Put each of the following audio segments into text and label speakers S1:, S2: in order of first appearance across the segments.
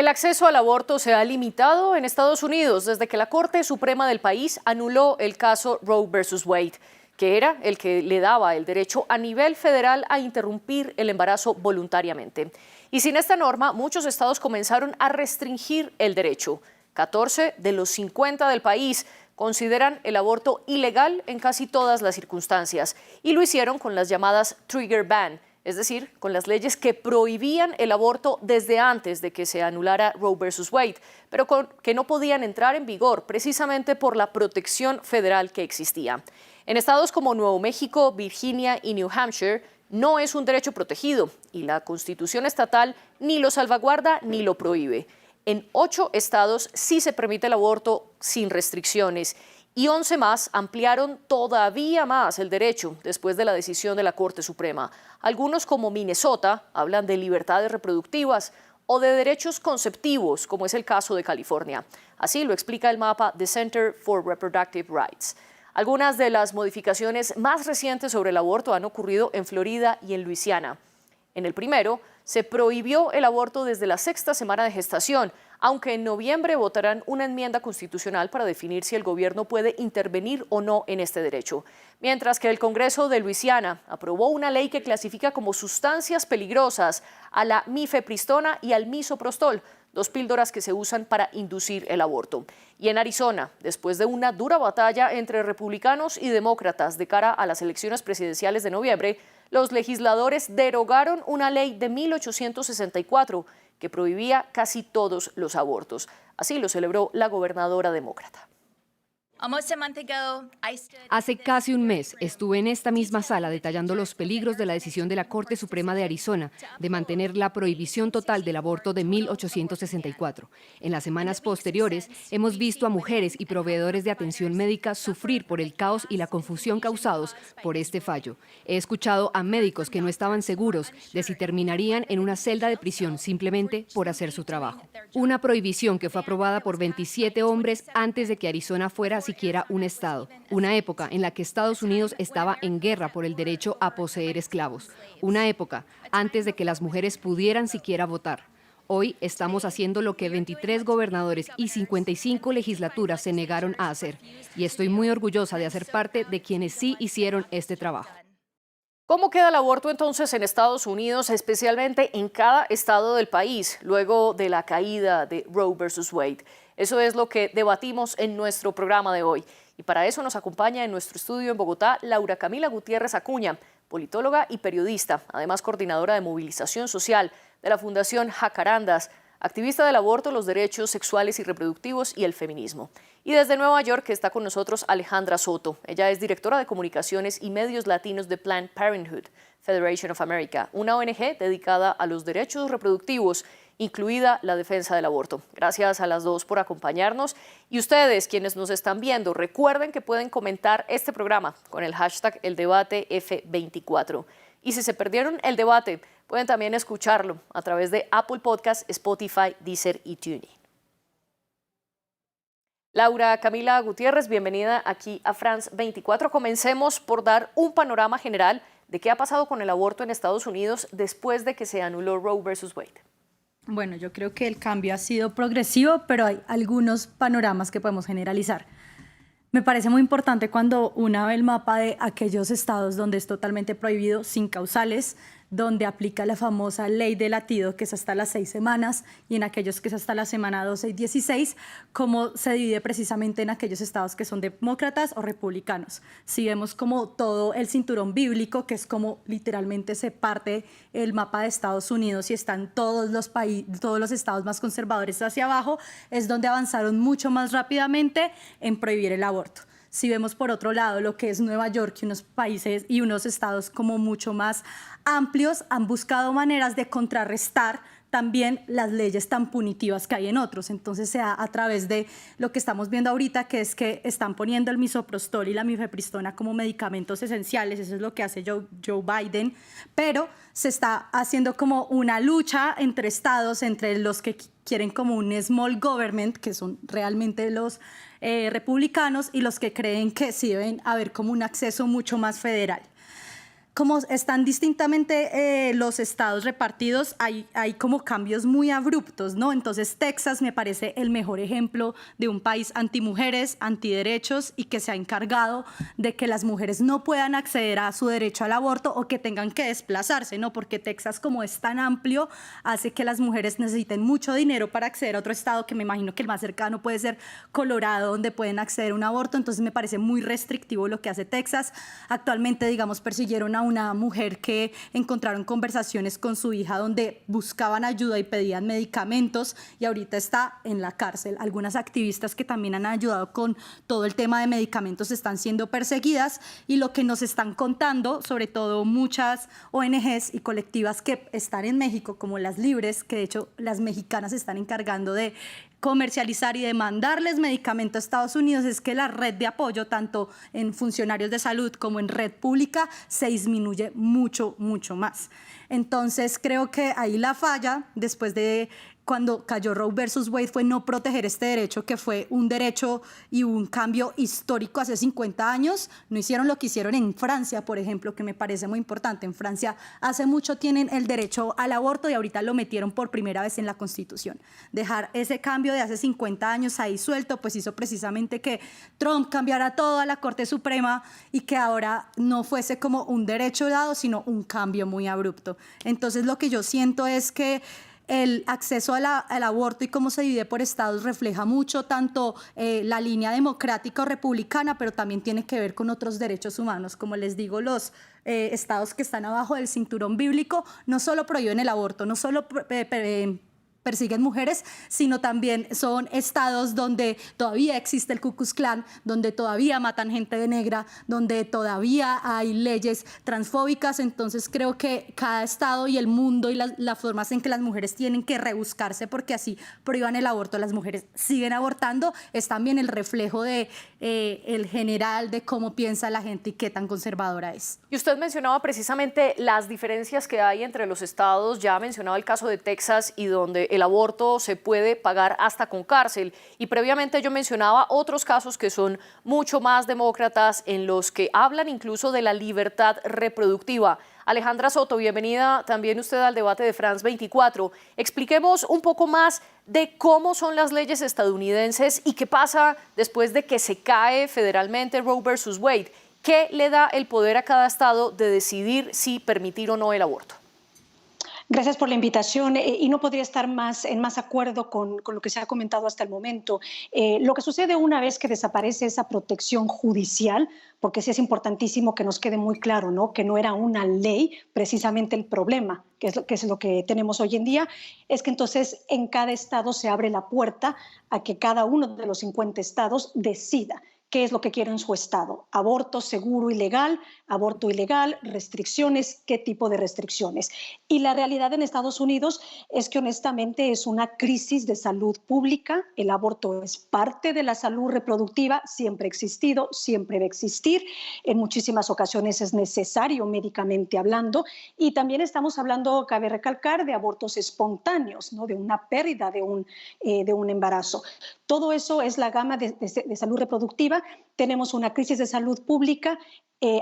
S1: El acceso al aborto se ha limitado en Estados Unidos desde que la Corte Suprema del país anuló el caso Roe versus Wade, que era el que le daba el derecho a nivel federal a interrumpir el embarazo voluntariamente. Y sin esta norma, muchos estados comenzaron a restringir el derecho. 14 de los 50 del país consideran el aborto ilegal en casi todas las circunstancias, y lo hicieron con las llamadas trigger ban, es decir, con las leyes que prohibían el aborto desde antes de que se anulara Roe versus Wade, pero que no podían entrar en vigor precisamente por la protección federal que existía. En estados como Nuevo México, Virginia y New Hampshire no es un derecho protegido y la Constitución estatal ni lo salvaguarda ni lo prohíbe. En 8 estados sí se permite el aborto sin restricciones y 11 más ampliaron todavía más el derecho después de la decisión de la Corte Suprema. Algunos, como Minnesota, hablan de libertades reproductivas o de derechos conceptivos, como es el caso de California. Así lo explica el mapa The Center for Reproductive Rights. Algunas de las modificaciones más recientes sobre el aborto han ocurrido en Florida y en Luisiana. En el primero, se prohibió el aborto desde la 6ª semana de gestación, aunque en noviembre votarán una enmienda constitucional para definir si el gobierno puede intervenir o no en este derecho. Mientras que el Congreso de Luisiana aprobó una ley que clasifica como sustancias peligrosas a la mifepristona y al misoprostol, 2 píldoras que se usan para inducir el aborto. Y en Arizona, después de una dura batalla entre republicanos y demócratas de cara a las elecciones presidenciales de noviembre, los legisladores derogaron una ley de 1864 que prohibía casi todos los abortos. Así lo celebró la gobernadora demócrata.
S2: Hace casi un mes estuve en esta misma sala detallando los peligros de la decisión de la Corte Suprema de Arizona de mantener la prohibición total del aborto de 1864. En las semanas posteriores hemos visto a mujeres y proveedores de atención médica sufrir por el caos y la confusión causados por este fallo. He escuchado a médicos que no estaban seguros de si terminarían en una celda de prisión simplemente por hacer su trabajo. Una prohibición que fue aprobada por 27 hombres antes de que Arizona fuera siquiera un estado, una época en la que Estados Unidos estaba en guerra por el derecho a poseer esclavos, una época antes de que las mujeres pudieran siquiera votar. Hoy estamos haciendo lo que 23 gobernadores y 55 legislaturas se negaron a hacer, y estoy muy orgullosa de hacer parte de quienes sí hicieron este trabajo.
S1: ¿Cómo queda el aborto entonces en Estados Unidos, especialmente en cada estado del país, luego de la caída de Roe versus Wade? Eso es lo que debatimos en nuestro programa de hoy. Y para eso nos acompaña en nuestro estudio en Bogotá Laura Camila Gutiérrez Acuña, politóloga y periodista, además coordinadora de movilización social de la Fundación Jacarandas, activista del aborto, los derechos sexuales y reproductivos y el feminismo. Y desde Nueva York está con nosotros Alejandra Soto. Ella es directora de comunicaciones y medios latinos de Planned Parenthood Federation of America, una ONG dedicada a los derechos reproductivos, incluida la defensa del aborto. Gracias a las dos por acompañarnos. Y ustedes, quienes nos están viendo, recuerden que pueden comentar este programa con el hashtag #ElDebateF24. Y si se perdieron el debate, pueden también escucharlo a través de Apple Podcasts, Spotify, Deezer y TuneIn. Laura Camila Gutiérrez, bienvenida aquí a France 24. Comencemos por dar un panorama general de qué ha pasado con el aborto en Estados Unidos después de que se anuló Roe versus Wade.
S3: Bueno, yo creo que el cambio ha sido progresivo, pero hay algunos panoramas que podemos generalizar. Me parece muy importante cuando uno ve el mapa de aquellos estados donde es totalmente prohibido, sin causales, donde aplica la famosa ley de latido, que es hasta las 6 semanas, y en aquellos que es hasta la semana 12 y 16, cómo se divide precisamente en aquellos estados que son demócratas o republicanos. Si vemos como todo el cinturón bíblico, que es como literalmente se parte el mapa de Estados Unidos y están todos los estados más conservadores hacia abajo, es donde avanzaron mucho más rápidamente en prohibir el aborto. Si vemos por otro lado lo que es Nueva York y unos países y unos estados como mucho más amplios, han buscado maneras de contrarrestar también las leyes tan punitivas que hay en otros. Entonces se da a través de lo que estamos viendo ahorita, que es que están poniendo el misoprostol y la mifepristona como medicamentos esenciales. Eso es lo que hace Joe Biden, pero se está haciendo como una lucha entre estados, entre los que quieren como un small government, que son realmente los republicanos, y los que creen que sí deben haber como un acceso mucho más federal. como están distintamente los estados repartidos, hay como cambios muy abruptos, ¿no? Entonces Texas me parece el mejor ejemplo de un país antimujeres, antiderechos y que se ha encargado de que las mujeres no puedan acceder a su derecho al aborto o que tengan que desplazarse, ¿no? Porque Texas, como es tan amplio, hace que las mujeres necesiten mucho dinero para acceder a otro estado, que me imagino que el más cercano puede ser Colorado, donde pueden acceder a un aborto. Entonces me parece muy restrictivo lo que hace Texas. Actualmente, digamos, persiguieron a una mujer que encontraron conversaciones con su hija donde buscaban ayuda y pedían medicamentos y ahorita está en la cárcel. Algunas activistas que también han ayudado con todo el tema de medicamentos están siendo perseguidas y lo que nos están contando, sobre todo muchas ONGs y colectivas que están en México, como las Libres, que de hecho las mexicanas se están encargando de comercializar y de mandarles medicamentos a Estados Unidos, es que la red de apoyo, tanto en funcionarios de salud como en red pública, se disminuye mucho, mucho más. Entonces creo que ahí la falla, después de cuando cayó Roe versus Wade, fue no proteger este derecho, que fue un derecho y un cambio histórico hace 50 años. No hicieron lo que hicieron en Francia, por ejemplo, que me parece muy importante. En Francia hace mucho tienen el derecho al aborto y ahorita lo metieron por primera vez en la Constitución. Dejar ese cambio de hace 50 años ahí suelto, pues hizo precisamente que Trump cambiara todo a la Corte Suprema y que ahora no fuese como un derecho dado, sino un cambio muy abrupto. Entonces lo que yo siento es que el acceso al aborto y cómo se divide por estados refleja mucho tanto la línea democrática o republicana, pero también tiene que ver con otros derechos humanos. Como les digo, los estados que están abajo del cinturón bíblico no solo prohíben el aborto, no solo persiguen mujeres, sino también son estados donde todavía existe el Ku Klux Klan, donde todavía matan gente de negra, donde todavía hay leyes transfóbicas. Entonces creo que cada estado y el mundo y las formas en que las mujeres tienen que rebuscarse, porque así prohíban el aborto, las mujeres siguen abortando, es también el reflejo de el general de cómo piensa la gente y qué tan conservadora es.
S1: Y usted mencionaba precisamente las diferencias que hay entre los estados, ya mencionaba el caso de Texas y donde el aborto se puede pagar hasta con cárcel. Y previamente yo mencionaba otros casos que son mucho más demócratas, en los que hablan incluso de la libertad reproductiva. Alejandra Soto, bienvenida también usted al debate de France 24. Expliquemos un poco más de cómo son las leyes estadounidenses y qué pasa después de que se cae federalmente Roe versus Wade. ¿Qué le da el poder a cada estado de decidir si permitir o no el aborto?
S4: Gracias por la invitación y no podría estar en más acuerdo con lo que se ha comentado hasta el momento. Lo que sucede una vez que desaparece esa protección judicial, porque sí es importantísimo que nos quede muy claro, ¿no? Que no era una ley precisamente el problema, que es lo que tenemos hoy en día, es que entonces en cada estado se abre la puerta a que cada uno de los 50 estados decida qué es lo que quiere en su estado. Aborto seguro y legal, aborto ilegal, restricciones, qué tipo de restricciones. Y la realidad en Estados Unidos es que honestamente es una crisis de salud pública. El aborto es parte de la salud reproductiva, siempre ha existido, siempre va a existir. En muchísimas ocasiones es necesario médicamente hablando. Y también estamos hablando, cabe recalcar, de abortos espontáneos, ¿no? De una pérdida de un embarazo. Todo eso es la gama de salud reproductiva. Tenemos una crisis de salud pública.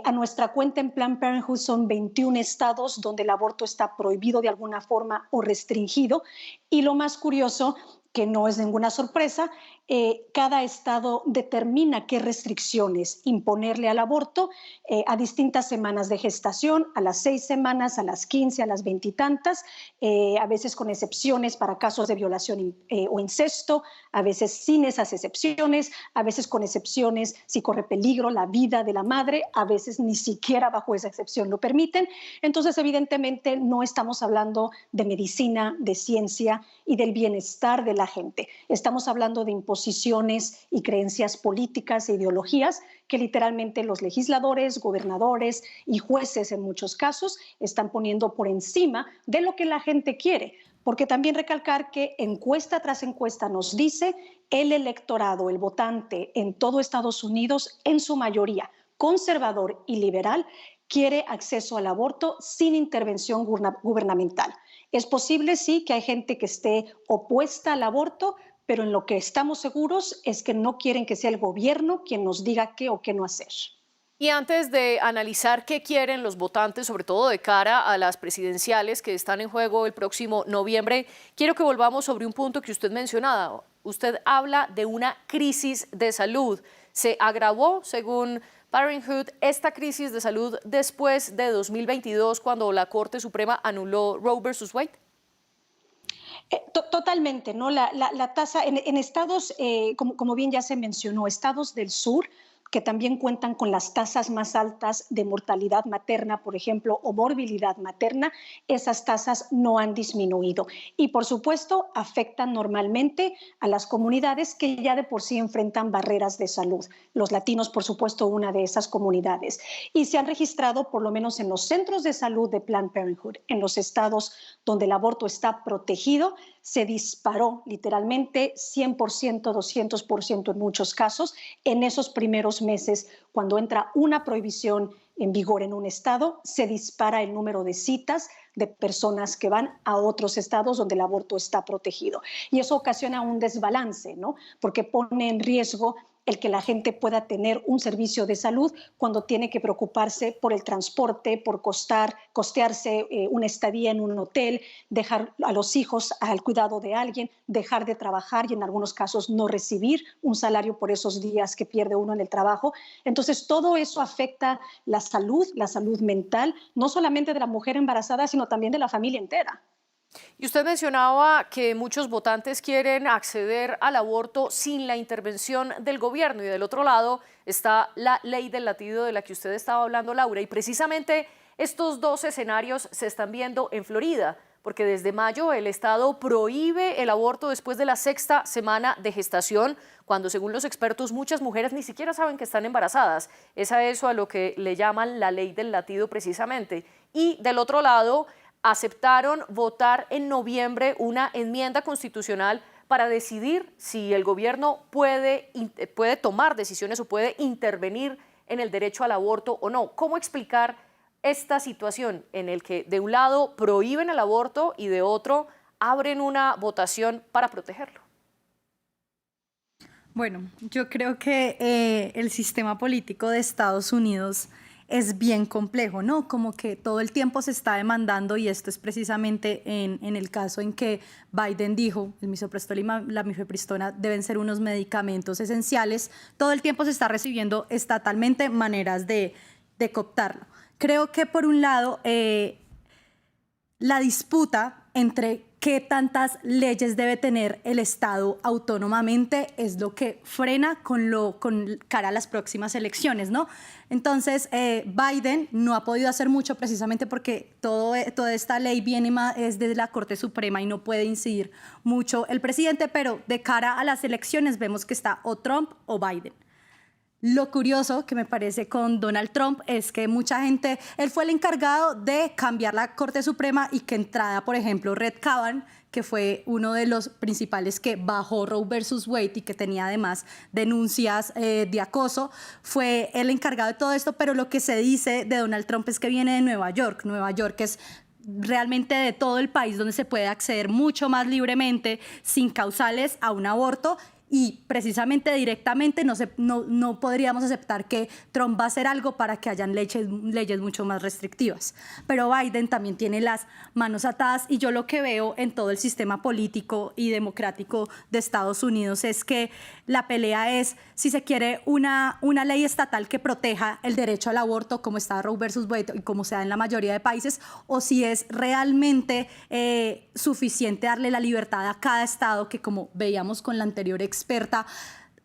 S4: A nuestra cuenta en Planned Parenthood son 21 estados donde el aborto está prohibido de alguna forma o restringido. Y lo más curioso, que no es ninguna sorpresa, cada estado determina qué restricciones imponerle al aborto a distintas semanas de gestación, a las 6 semanas, a las 15, a las 20 y tantas, a veces con excepciones para casos de violación o incesto, a veces sin esas excepciones, a veces con excepciones si corre peligro la vida de la madre, a veces ni siquiera bajo esa excepción lo permiten. Entonces, evidentemente, no estamos hablando de medicina, de ciencia y del bienestar de la gente. Estamos hablando de imposiciones y creencias políticas e ideologías que literalmente los legisladores, gobernadores y jueces en muchos casos están poniendo por encima de lo que la gente quiere. Porque también recalcar que encuesta tras encuesta nos dice el electorado, el votante en todo Estados Unidos, en su mayoría conservador y liberal, quiere acceso al aborto sin intervención gubernamental. Es posible, sí, que hay gente que esté opuesta al aborto, pero en lo que estamos seguros es que no quieren que sea el gobierno quien nos diga qué o qué no hacer.
S1: Y antes de analizar qué quieren los votantes, sobre todo de cara a las presidenciales que están en juego el próximo noviembre, quiero que volvamos sobre un punto que usted mencionaba. Usted habla de una crisis de salud. Se agravó, según Parenthood, esta crisis de salud después de 2022, cuando la Corte Suprema anuló Roe versus Wade.
S4: Totalmente, ¿no? La tasa en estados, como bien ya se mencionó, estados del sur, que también cuentan con las tasas más altas de mortalidad materna, por ejemplo, o morbilidad materna, esas tasas no han disminuido. Y, por supuesto, afectan normalmente a las comunidades que ya de por sí enfrentan barreras de salud. Los latinos, por supuesto, una de esas comunidades. Y se han registrado, por lo menos en los centros de salud de Planned Parenthood, en los estados donde el aborto está protegido, se disparó literalmente 100%, 200% en muchos casos en esos primeros meses. Cuando entra una prohibición en vigor en un estado, se dispara el número de citas de personas que van a otros estados donde el aborto está protegido. Y eso ocasiona un desbalance, ¿no? Porque pone en riesgo el que la gente pueda tener un servicio de salud cuando tiene que preocuparse por el transporte, por costearse una estadía en un hotel, dejar a los hijos al cuidado de alguien, dejar de trabajar y en algunos casos no recibir un salario por esos días que pierde uno en el trabajo. Entonces, todo eso afecta la salud mental, no solamente de la mujer embarazada, sino también de la familia entera.
S1: Y usted mencionaba que muchos votantes quieren acceder al aborto sin la intervención del gobierno, y del otro lado está la ley del latido de la que usted estaba hablando, Laura, y precisamente estos dos escenarios se están viendo en Florida, porque desde mayo el Estado prohíbe el aborto después de la 6ª semana de gestación, cuando según los expertos muchas mujeres ni siquiera saben que están embarazadas. Es a eso a lo que le llaman la ley del latido precisamente. Y del otro lado, aceptaron votar en noviembre una enmienda constitucional para decidir si el gobierno puede tomar decisiones o puede intervenir en el derecho al aborto o no. ¿Cómo explicar esta situación en el que de un lado prohíben el aborto y de otro abren una votación para protegerlo?
S3: Bueno, yo creo que el sistema político de Estados Unidos es bien complejo, ¿no? Como que todo el tiempo se está demandando, y esto es precisamente en el caso en que Biden dijo, el misoprostol y la mifepristona deben ser unos medicamentos esenciales, todo el tiempo se está recibiendo estatalmente maneras de cooptarlo. Creo que por un lado, la disputa entre qué tantas leyes debe tener el Estado autónomamente es lo que frena con cara a las próximas elecciones, ¿no? Entonces, Biden no ha podido hacer mucho precisamente porque toda esta ley es de la Corte Suprema y no puede incidir mucho el presidente, pero de cara a las elecciones vemos que está o Trump o Biden. Lo curioso que me parece con Donald Trump es que mucha gente, él fue el encargado de cambiar la Corte Suprema y que entrada, por ejemplo, Brett Kavanaugh, que fue uno de los principales que bajó Roe versus Wade y que tenía además denuncias de acoso, fue el encargado de todo esto, pero lo que se dice de Donald Trump es que viene de Nueva York. Nueva York es realmente de todo el país donde se puede acceder mucho más libremente, sin causales, a un aborto. Y precisamente directamente no podríamos aceptar que Trump va a hacer algo para que hayan leyes mucho más restrictivas. Pero Biden también tiene las manos atadas, y yo lo que veo en todo el sistema político y democrático de Estados Unidos es que la pelea es si se quiere una ley estatal que proteja el derecho al aborto, como está Roe versus Wade y como se da en la mayoría de países, o si es realmente suficiente darle la libertad a cada estado, que como veíamos con la anterior experta,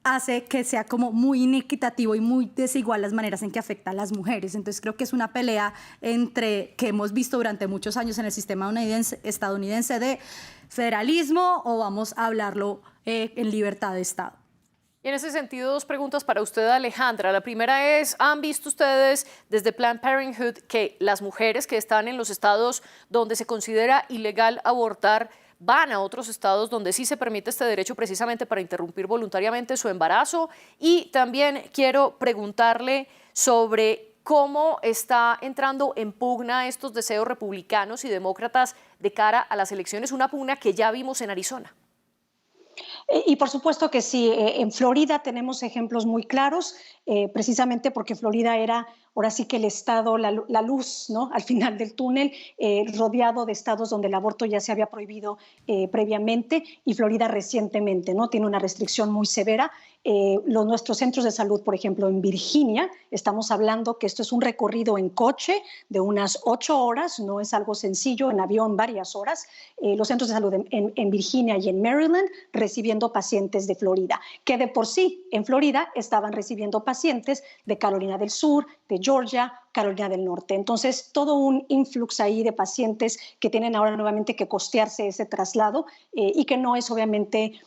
S3: hace que sea como muy inequitativo y muy desigual las maneras en que afecta a las mujeres. Entonces creo que es una pelea que hemos visto durante muchos años en el sistema estadounidense de federalismo, o vamos a hablarlo en libertad de Estado.
S1: Y en ese sentido, dos preguntas para usted, Alejandra. La primera es, ¿han visto ustedes desde Planned Parenthood que las mujeres que están en los estados donde se considera ilegal abortar van a otros estados donde sí se permite este derecho precisamente para interrumpir voluntariamente su embarazo? Y también quiero preguntarle sobre cómo está entrando en pugna estos deseos republicanos y demócratas de cara a las elecciones, una pugna que ya vimos en Arizona.
S4: Y por supuesto que sí, en Florida tenemos ejemplos muy claros, precisamente porque Florida era ahora sí que el estado, la luz, ¿no? Al final del túnel, rodeado de estados donde el aborto ya se había prohibido previamente, y Florida recientemente, ¿no? Tiene una restricción muy severa. Nuestros centros de salud, por ejemplo, en Virginia, estamos hablando que esto es un recorrido en coche de unas 8 horas, no es algo sencillo, en avión varias horas. Los centros de salud en Virginia y en Maryland recibiendo pacientes de Florida, que de por sí en Florida estaban recibiendo pacientes de Carolina del Sur, de Georgia, Carolina del Norte. Entonces, todo un influx ahí de pacientes que tienen ahora nuevamente que costearse ese traslado y que no es obviamente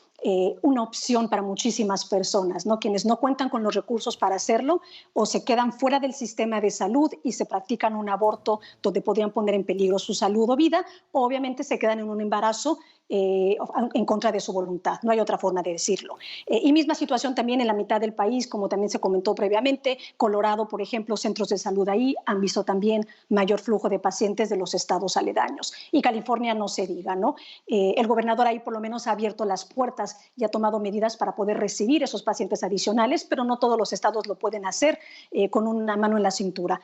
S4: una opción para muchísimas personas, ¿no? Quienes no cuentan con los recursos para hacerlo o se quedan fuera del sistema de salud y se practican un aborto donde podrían poner en peligro su salud o vida, o obviamente se quedan en un embarazo en contra de su voluntad, no hay otra forma de decirlo. Y misma situación también en la mitad del país, como también se comentó previamente, Colorado, por ejemplo, centros de salud ahí han visto también mayor flujo de pacientes de los estados aledaños. Y California no se diga, ¿no? El gobernador ahí por lo menos ha abierto las puertas y ha tomado medidas para poder recibir esos pacientes adicionales, pero no todos los estados lo pueden hacer con una mano en la cintura.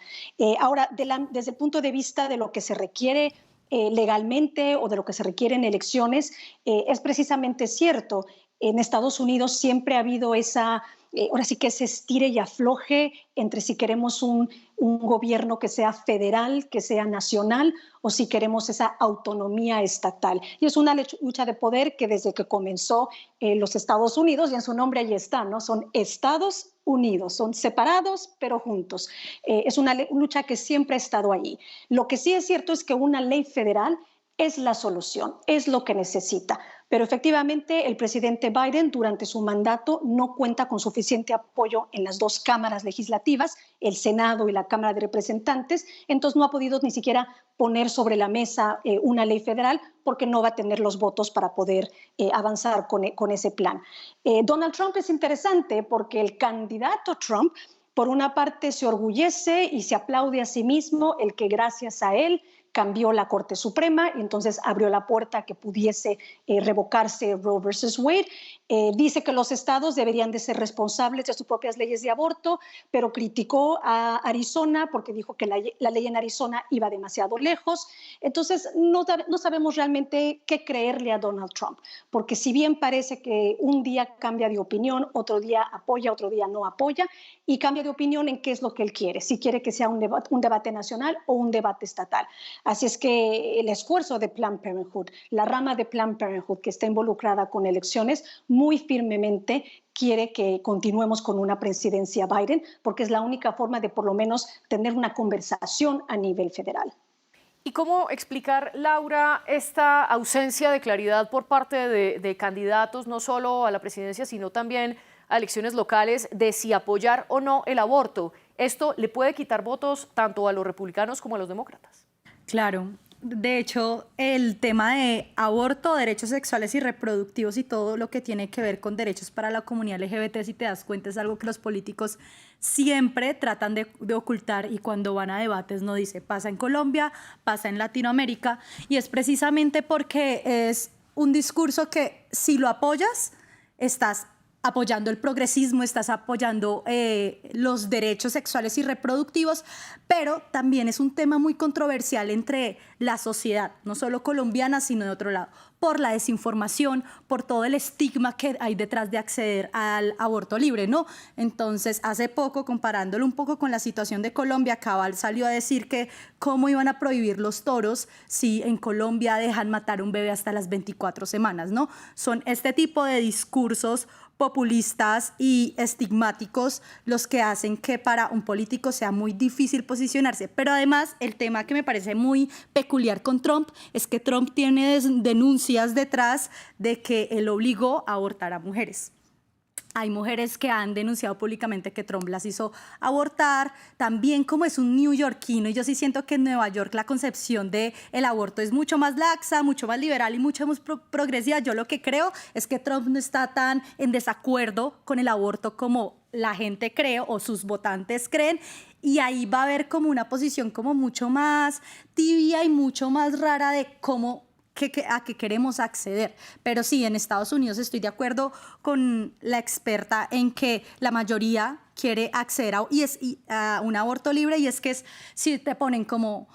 S4: Ahora, desde el punto de vista de lo que se requiere legalmente o de lo que se requiere en elecciones, es precisamente cierto. En Estados Unidos siempre ha habido ahora sí que ese estire y afloje entre si queremos un gobierno que sea federal, que sea nacional, o si queremos esa autonomía estatal. Y es una lucha de poder que desde que comenzó los Estados Unidos, y en su nombre ahí está, ¿no? Son Estados Unidos, son separados pero juntos. Es una lucha que siempre ha estado ahí. Lo que sí es cierto es que una ley federal es la solución, es lo que necesita. Pero efectivamente el presidente Biden durante su mandato no cuenta con suficiente apoyo en las dos cámaras legislativas, el Senado y la Cámara de Representantes, entonces no ha podido ni siquiera poner sobre la mesa una ley federal porque no va a tener los votos para poder avanzar con ese plan. Donald Trump es interesante porque el candidato Trump, por una parte, se orgullece y se aplaude a sí mismo el que gracias a él cambió la Corte Suprema y entonces abrió la puerta a que pudiese revocarse Roe versus Wade. Dice que los estados deberían de ser responsables de sus propias leyes de aborto, pero criticó a Arizona porque dijo que la ley en Arizona iba demasiado lejos. Entonces no sabemos realmente qué creerle a Donald Trump, porque si bien parece que un día cambia de opinión, otro día apoya, otro día no apoya, y cambia de opinión en qué es lo que él quiere, si quiere que sea un debate nacional o un debate estatal. Así es que el esfuerzo de Planned Parenthood, la rama de Planned Parenthood que está involucrada con elecciones, muy firmemente quiere que continuemos con una presidencia Biden, porque es la única forma de por lo menos tener una conversación a nivel federal.
S1: ¿Y cómo explicar, Laura, esta ausencia de claridad por parte de candidatos, no solo a la presidencia, sino también a elecciones locales, de si apoyar o no el aborto? ¿Esto le puede quitar votos tanto a los republicanos como a los demócratas?
S3: Claro, de hecho, el tema de aborto, derechos sexuales y reproductivos y todo lo que tiene que ver con derechos para la comunidad LGBT, si te das cuenta, es algo que los políticos siempre tratan de ocultar y cuando van a debates no dice, pasa en Colombia, pasa en Latinoamérica, y es precisamente porque es un discurso que si lo apoyas, estás apoyando el progresismo, estás apoyando los derechos sexuales y reproductivos, pero también es un tema muy controversial entre la sociedad, no solo colombiana, sino de otro lado, por la desinformación, por todo el estigma que hay detrás de acceder al aborto libre, ¿no? Entonces, hace poco, comparándolo un poco con la situación de Colombia, Cabal salió a decir que cómo iban a prohibir los toros si en Colombia dejan matar un bebé hasta las 24 semanas, ¿no? Son este tipo de discursos populistas y estigmáticos los que hacen que para un político sea muy difícil posicionarse. Pero además, el tema que me parece muy peculiar con Trump es que Trump tiene denuncias detrás de que él obligó a abortar a mujeres. Hay mujeres que han denunciado públicamente que Trump las hizo abortar, también como es un neoyorquino, y yo sí siento que en Nueva York la concepción del aborto es mucho más laxa, mucho más liberal y mucho más progresiva. Yo lo que creo es que Trump no está tan en desacuerdo con el aborto como la gente cree o sus votantes creen, y ahí va a haber como una posición como mucho más tibia y mucho más rara de cómo a qué queremos acceder. Pero sí, en Estados Unidos estoy de acuerdo con la experta en que la mayoría quiere acceder a un aborto libre, y es que si te ponen como...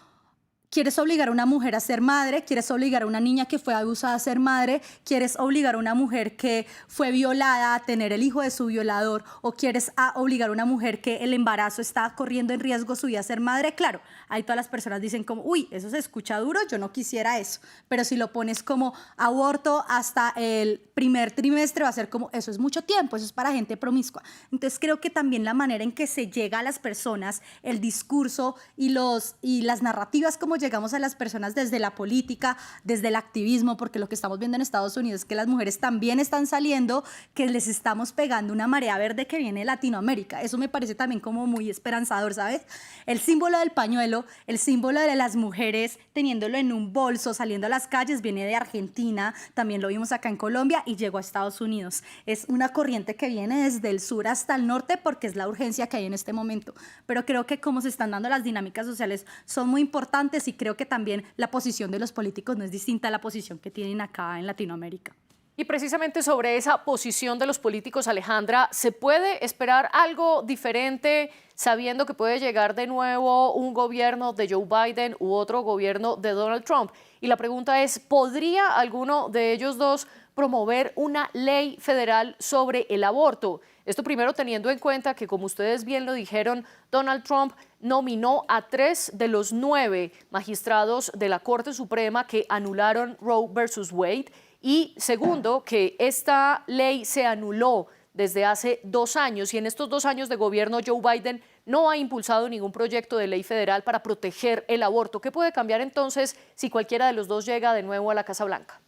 S3: ¿Quieres obligar a una mujer a ser madre? ¿Quieres obligar a una niña que fue abusada a ser madre? ¿Quieres obligar a una mujer que fue violada a tener el hijo de su violador? ¿O quieres obligar a una mujer que el embarazo está corriendo en riesgo su vida a ser madre? Claro, ahí todas las personas dicen como, uy, eso se escucha duro, yo no quisiera eso. Pero si lo pones como aborto hasta el primer trimestre, va a ser como, eso es mucho tiempo, eso es para gente promiscua. Entonces creo que también la manera en que se llega a las personas, el discurso y las narrativas como llegamos a las personas desde la política, desde el activismo, porque lo que estamos viendo en Estados Unidos es que las mujeres también están saliendo, que les estamos pegando una marea verde que viene de Latinoamérica. Eso me parece también como muy esperanzador, ¿sabes? El símbolo del pañuelo, el símbolo de las mujeres teniéndolo en un bolso, saliendo a las calles, viene de Argentina, también lo vimos acá en Colombia y llegó a Estados Unidos. Es una corriente que viene desde el sur hasta el norte porque es la urgencia que hay en este momento. Pero creo que como se están dando las dinámicas sociales son muy importantes, y creo que también la posición de los políticos no es distinta a la posición que tienen acá en Latinoamérica.
S1: Y precisamente sobre esa posición de los políticos, Alejandra, ¿se puede esperar algo diferente sabiendo que puede llegar de nuevo un gobierno de Joe Biden u otro gobierno de Donald Trump? Y la pregunta es, ¿podría alguno de ellos dos promover una ley federal sobre el aborto? Esto primero teniendo en cuenta que, como ustedes bien lo dijeron, Donald Trump nominó a 3 de los 9 magistrados de la Corte Suprema que anularon Roe versus Wade. Y segundo, que esta ley se anuló desde hace 2 años, y en estos 2 años de gobierno Joe Biden no ha impulsado ningún proyecto de ley federal para proteger el aborto. ¿Qué puede cambiar entonces si cualquiera de los dos llega de nuevo a la Casa Blanca?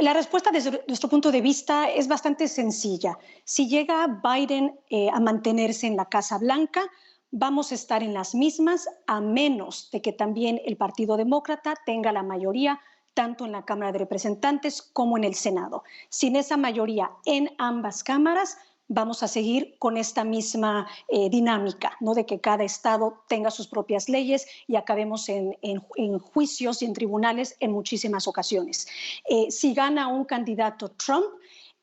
S4: La respuesta desde nuestro punto de vista es bastante sencilla. Si llega Biden a mantenerse en la Casa Blanca, vamos a estar en las mismas, a menos de que también el Partido Demócrata tenga la mayoría tanto en la Cámara de Representantes como en el Senado. Sin esa mayoría en ambas cámaras, vamos a seguir con esta misma dinámica, ¿no? De que cada estado tenga sus propias leyes y acabemos en juicios y en tribunales en muchísimas ocasiones. Si gana un candidato Trump,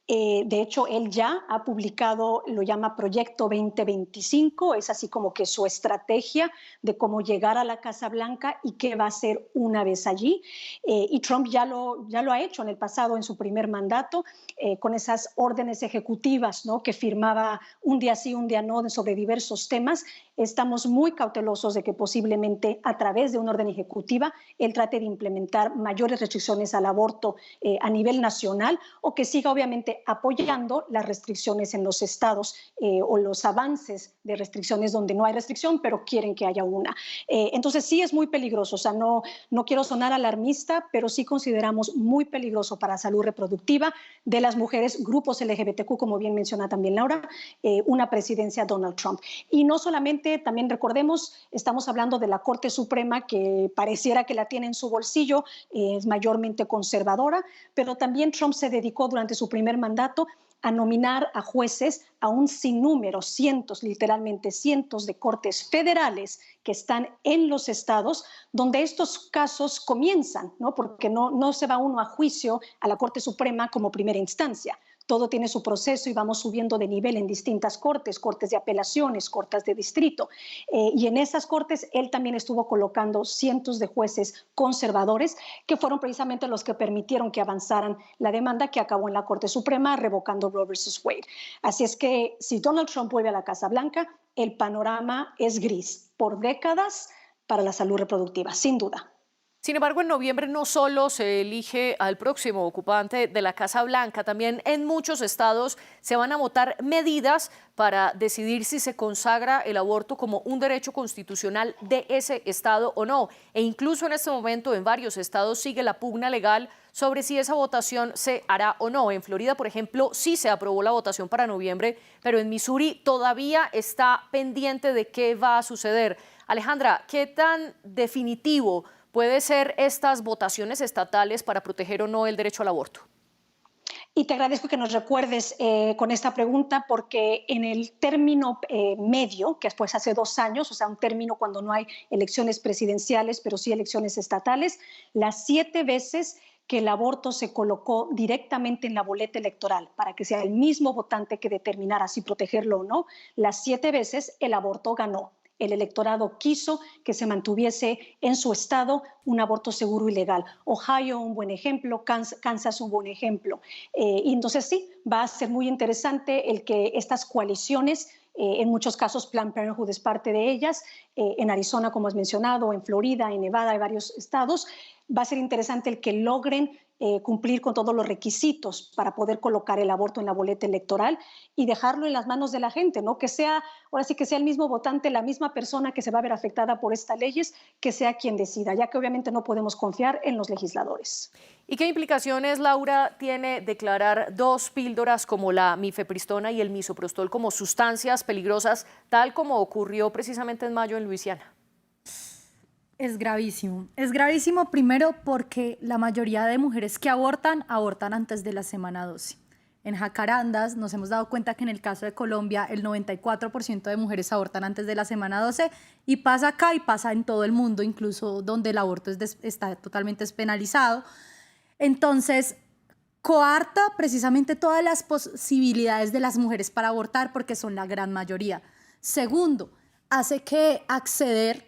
S4: de hecho, él ya ha publicado, lo llama Proyecto 2025, es así como que su estrategia de cómo llegar a la Casa Blanca y qué va a hacer una vez allí. Y Trump ya lo ha hecho en el pasado, en su primer mandato, con esas órdenes ejecutivas, ¿no? Que firmaba un día sí, un día no, sobre diversos temas. Estamos muy cautelosos de que posiblemente a través de una orden ejecutiva él trate de implementar mayores restricciones al aborto a nivel nacional, o que siga obviamente apoyando las restricciones en los estados o los avances de restricciones donde no hay restricción, pero quieren que haya una. Entonces sí es muy peligroso, o sea, no quiero sonar alarmista, pero sí consideramos muy peligroso para la salud reproductiva de las mujeres, grupos LGBTQ, como bien menciona también Laura, una presidencia Donald Trump. Y no solamente, también recordemos, estamos hablando de la Corte Suprema, que pareciera que la tiene en su bolsillo, es mayormente conservadora, pero también Trump se dedicó durante su primer mandato a nominar a jueces a un sinnúmero, cientos, literalmente cientos de cortes federales que están en los estados donde estos casos comienzan, ¿no? Porque no se va uno a juicio a la Corte Suprema como primera instancia. Todo tiene su proceso y vamos subiendo de nivel en distintas cortes, cortes de apelaciones, cortes de distrito. Y en esas cortes él también estuvo colocando cientos de jueces conservadores que fueron precisamente los que permitieron que avanzaran la demanda que acabó en la Corte Suprema revocando Roe versus Wade. Así es que si Donald Trump vuelve a la Casa Blanca, el panorama es gris por décadas para la salud reproductiva, sin duda.
S1: Sin embargo, en noviembre no solo se elige al próximo ocupante de la Casa Blanca, también en muchos estados se van a votar medidas para decidir si se consagra el aborto como un derecho constitucional de ese estado o no. E incluso en este momento en varios estados sigue la pugna legal sobre si esa votación se hará o no. En Florida, por ejemplo, sí se aprobó la votación para noviembre, pero en Missouri todavía está pendiente de qué va a suceder. Alejandra, ¿qué tan definitivo puede ser estas votaciones estatales para proteger o no el derecho al aborto?
S4: Y te agradezco que nos recuerdes con esta pregunta porque en el término medio, que fue hace 2 años, o sea, un término cuando no hay elecciones presidenciales, pero sí elecciones estatales, las 7 veces que el aborto se colocó directamente en la boleta electoral para que sea el mismo votante que determinara si protegerlo o no, las 7 veces el aborto ganó. El electorado quiso que se mantuviese en su estado un aborto seguro y legal. Ohio, un buen ejemplo, Kansas, un buen ejemplo. Y entonces sí, va a ser muy interesante el que estas coaliciones, en muchos casos Planned Parenthood es parte de ellas, en Arizona, como has mencionado, en Florida, en Nevada, hay varios estados, va a ser interesante el que logren cumplir con todos los requisitos para poder colocar el aborto en la boleta electoral y dejarlo en las manos de la gente, ¿no? Que sea, ahora sí que sea el mismo votante, la misma persona que se va a ver afectada por estas leyes, que sea quien decida, ya que obviamente no podemos confiar en los legisladores.
S1: ¿Y qué implicaciones, Laura, tiene declarar 2 píldoras como la mifepristona y el misoprostol como sustancias peligrosas, tal como ocurrió precisamente en mayo en Luisiana?
S3: Es gravísimo primero porque la mayoría de mujeres que abortan antes de la semana 12. En Jacarandas nos hemos dado cuenta que en el caso de Colombia el 94% de mujeres abortan antes de la semana 12 y pasa acá y pasa en todo el mundo, incluso donde el aborto está totalmente despenalizado. Entonces, coarta precisamente todas las posibilidades de las mujeres para abortar porque son la gran mayoría. Segundo, hace que acceder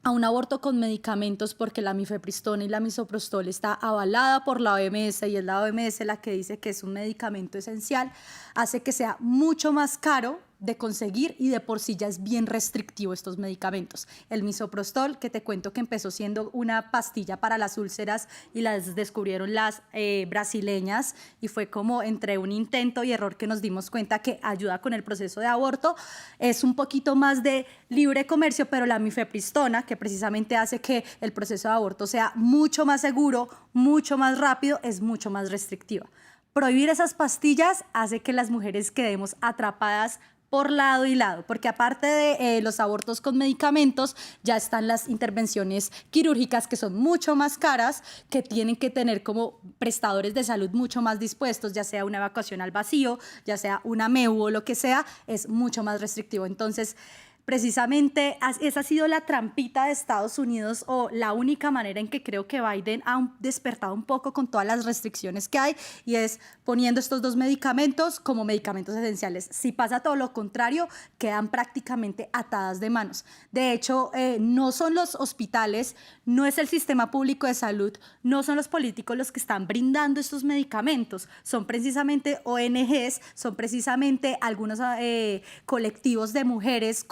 S3: a un aborto con medicamentos, porque la mifepristona y la misoprostol está avalada por la OMS y es la OMS la que dice que es un medicamento esencial, hace que sea mucho más caro de conseguir y de por sí ya es bien restrictivo estos medicamentos. El misoprostol, que te cuento que empezó siendo una pastilla para las úlceras y las descubrieron las brasileñas y fue como entre un intento y error que nos dimos cuenta que ayuda con el proceso de aborto, es un poquito más de libre comercio, pero la mifepristona, que precisamente hace que el proceso de aborto sea mucho más seguro, mucho más rápido, es mucho más restrictiva. Prohibir esas pastillas hace que las mujeres quedemos atrapadas por lado y lado, porque aparte de los abortos con medicamentos, ya están las intervenciones quirúrgicas que son mucho más caras, que tienen que tener como prestadores de salud mucho más dispuestos, ya sea una evacuación al vacío, ya sea una MEU o lo que sea, es mucho más restrictivo. Entonces, precisamente esa ha sido la trampita de Estados Unidos o la única manera en que creo que Biden ha despertado un poco con todas las restricciones que hay y es poniendo estos 2 medicamentos como medicamentos esenciales. Si pasa todo lo contrario, quedan prácticamente atadas de manos. De hecho, no son los hospitales, no es el sistema público de salud, no son los políticos los que están brindando estos medicamentos, son precisamente ONGs, son precisamente algunos colectivos de mujeres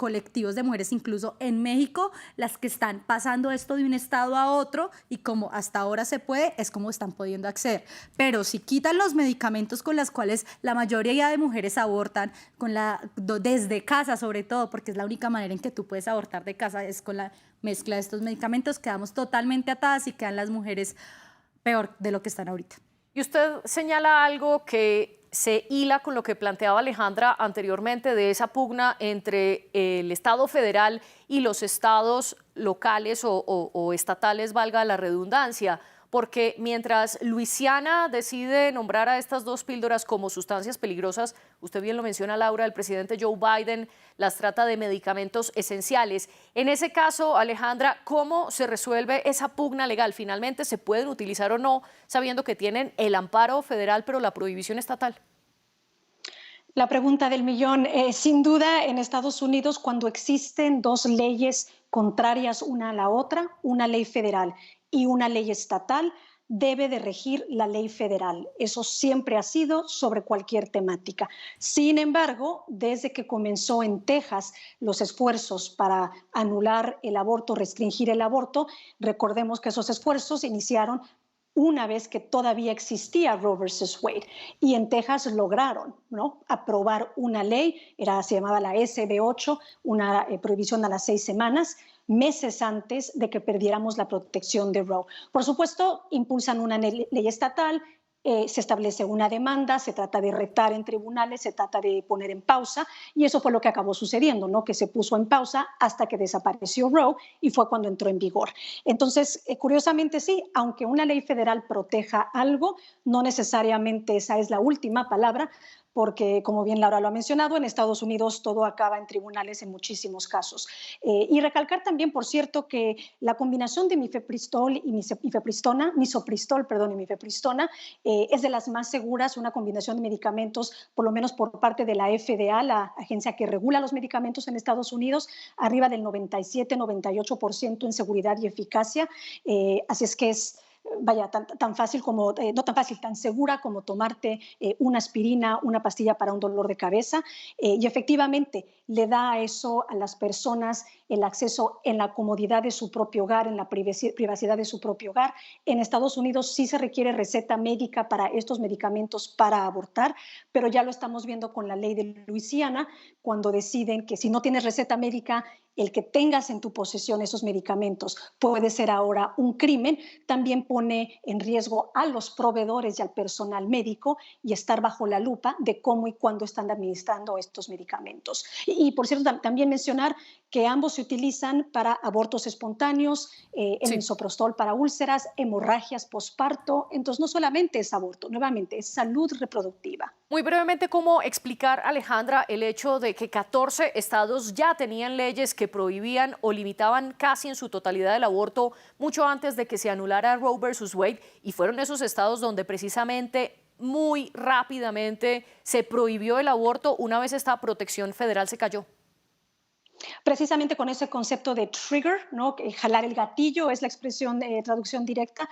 S3: incluso en México, las que están pasando esto de un estado a otro y como hasta ahora se puede, es como están pudiendo acceder. Pero si quitan los medicamentos con los cuales la mayoría de mujeres abortan, desde casa sobre todo, porque es la única manera en que tú puedes abortar de casa, es con la mezcla de estos medicamentos, quedamos totalmente atadas y quedan las mujeres peor de lo que están ahorita.
S1: Y usted señala algo que se hila con lo que planteaba Alejandra anteriormente de esa pugna entre el Estado federal y los estados locales o estatales, valga la redundancia, porque mientras Luisiana decide nombrar a estas 2 píldoras como sustancias peligrosas, usted bien lo menciona, Laura, el presidente Joe Biden las trata de medicamentos esenciales. En ese caso, Alejandra, ¿cómo se resuelve esa pugna legal? ¿Finalmente se pueden utilizar o no, sabiendo que tienen el amparo federal pero la prohibición estatal?
S4: La pregunta del millón, sin duda en Estados Unidos cuando existen 2 leyes contrarias una a la otra, una ley federal y una ley estatal, debe de regir la ley federal. Eso siempre ha sido sobre cualquier temática. Sin embargo, desde que comenzó en Texas los esfuerzos para anular el aborto, restringir el aborto, recordemos que esos esfuerzos iniciaron una vez que todavía existía Roe versus Wade. Y en Texas lograron, ¿no?, aprobar una ley, se llamaba la SB 8, una prohibición a las 6 semanas, meses antes de que perdiéramos la protección de Roe. Por supuesto, impulsan una ley estatal, se establece una demanda, se trata de retar en tribunales, se trata de poner en pausa, y eso fue lo que acabó sucediendo, ¿no? Que se puso en pausa hasta que desapareció Roe y fue cuando entró en vigor. Entonces, curiosamente sí, aunque una ley federal proteja algo, no necesariamente esa es la última palabra, porque, como bien Laura lo ha mencionado, en Estados Unidos todo acaba en tribunales en muchísimos casos. Y recalcar también, por cierto, que la combinación de mifepristol y misopristol, y mifepristona, es de las más seguras, una combinación de medicamentos, por lo menos por parte de la FDA, la agencia que regula los medicamentos en Estados Unidos, arriba del 97-98% en seguridad y eficacia. Así es que es vaya, tan fácil como, no tan fácil, tan segura como tomarte una aspirina, una pastilla para un dolor de cabeza. Y efectivamente le da a eso a las personas el acceso en la comodidad de su propio hogar, en la privacidad de su propio hogar. En Estados Unidos sí se requiere receta médica para estos medicamentos para abortar, pero ya lo estamos viendo con la ley de Luisiana, cuando deciden que si no tienes receta médica, el que tengas en tu posesión esos medicamentos puede ser ahora un crimen. También pone en riesgo a los proveedores y al personal médico y estar bajo la lupa de cómo y cuándo están administrando estos medicamentos. Y por cierto, también mencionar que ambos se utilizan para abortos espontáneos, el misoprostol para úlceras, hemorragias posparto. Entonces, no solamente es aborto, nuevamente, es salud reproductiva.
S1: Muy brevemente, ¿cómo explicar, Alejandra, el hecho de que 14 estados ya tenían leyes que prohibían o limitaban casi en su totalidad el aborto mucho antes de que se anulara Roe versus Wade? Y fueron esos estados donde precisamente muy rápidamente se prohibió el aborto una vez esta protección federal se cayó.
S4: Precisamente con ese concepto de trigger, ¿no? Jalar el gatillo es la expresión de traducción directa,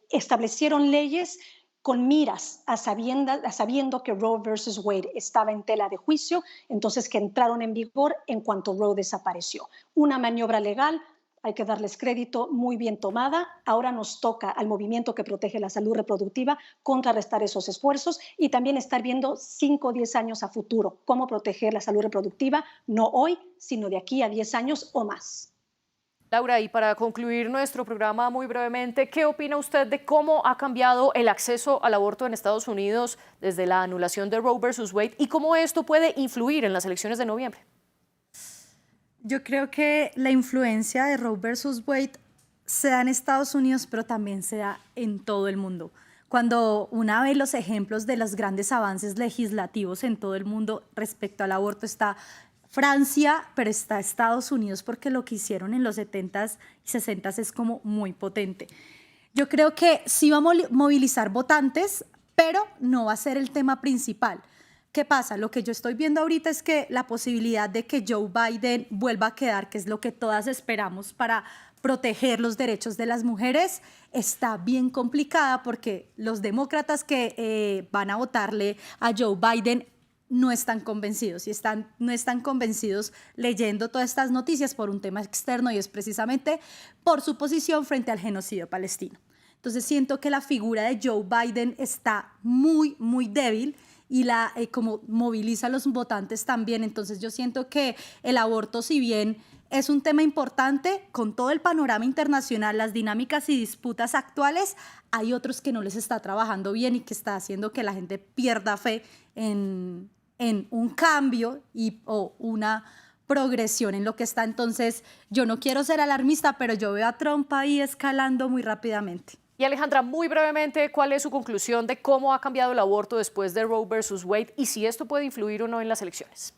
S4: establecieron leyes con miras sabiendo que Roe versus Wade estaba en tela de juicio, entonces que entraron en vigor en cuanto Roe desapareció. Una maniobra legal, hay que darles crédito, muy bien tomada. Ahora nos toca al movimiento que protege la salud reproductiva contrarrestar esos esfuerzos y también estar viendo 5 o 10 años a futuro cómo proteger la salud reproductiva, no hoy, sino de aquí a 10 años o más.
S1: Laura, y para concluir nuestro programa muy brevemente, ¿qué opina usted de cómo ha cambiado el acceso al aborto en Estados Unidos desde la anulación de Roe versus Wade y cómo esto puede influir en las elecciones de noviembre?
S3: Yo creo que la influencia de Roe versus Wade se da en Estados Unidos, pero también se da en todo el mundo. Cuando una ve los ejemplos de los grandes avances legislativos en todo el mundo respecto al aborto, está Francia, pero está Estados Unidos, porque lo que hicieron en los 70s y 60s es como muy potente. Yo creo que sí va a movilizar votantes, pero no va a ser el tema principal. ¿Qué pasa? Lo que yo estoy viendo ahorita es que la posibilidad de que Joe Biden vuelva a quedar, que es lo que todas esperamos para proteger los derechos de las mujeres, está bien complicada porque los demócratas que van a votarle a Joe Biden no están convencidos y no están convencidos leyendo todas estas noticias por un tema externo y es precisamente por su posición frente al genocidio palestino. Entonces siento que la figura de Joe Biden está muy, muy débil y como moviliza a los votantes también. Entonces yo siento que el aborto, si bien es un tema importante, con todo el panorama internacional, las dinámicas y disputas actuales, hay otros que no les está trabajando bien y que está haciendo que la gente pierda fe en un cambio o una progresión en lo que está. Entonces, yo no quiero ser alarmista, pero yo veo a Trump ahí escalando muy rápidamente.
S1: Y Alejandra, muy brevemente, ¿cuál es su conclusión de cómo ha cambiado el aborto después de Roe versus Wade y si esto puede influir o no en las elecciones?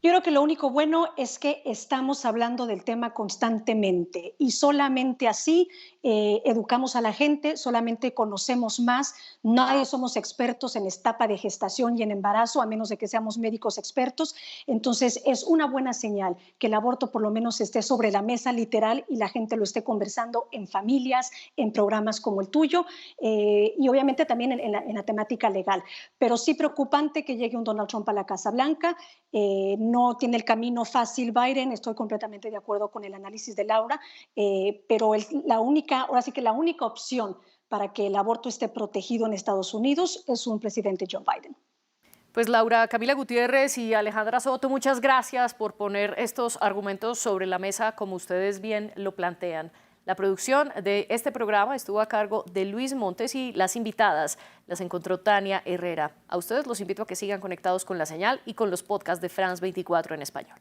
S4: Yo creo que lo único bueno es que estamos hablando del tema constantemente y solamente así educamos a la gente, solamente conocemos más. Nadie somos expertos en etapa de gestación y en embarazo, a menos de que seamos médicos expertos. Entonces, es una buena señal que el aborto por lo menos esté sobre la mesa literal y la gente lo esté conversando en familias, en programas como el tuyo y obviamente también en la temática legal. Pero sí preocupante que llegue un Donald Trump a la Casa Blanca. No tiene el camino fácil Biden, estoy completamente de acuerdo con el análisis de Laura, pero ahora sí que la única opción para que el aborto esté protegido en Estados Unidos es un presidente Joe Biden.
S1: Pues Laura, Camila Gutiérrez y Alejandra Soto, muchas gracias por poner estos argumentos sobre la mesa como ustedes bien lo plantean. La producción de este programa estuvo a cargo de Luis Montes y las invitadas las encontró Tania Herrera. A ustedes los invito a que sigan conectados con La Señal y con los podcasts de France 24 en español.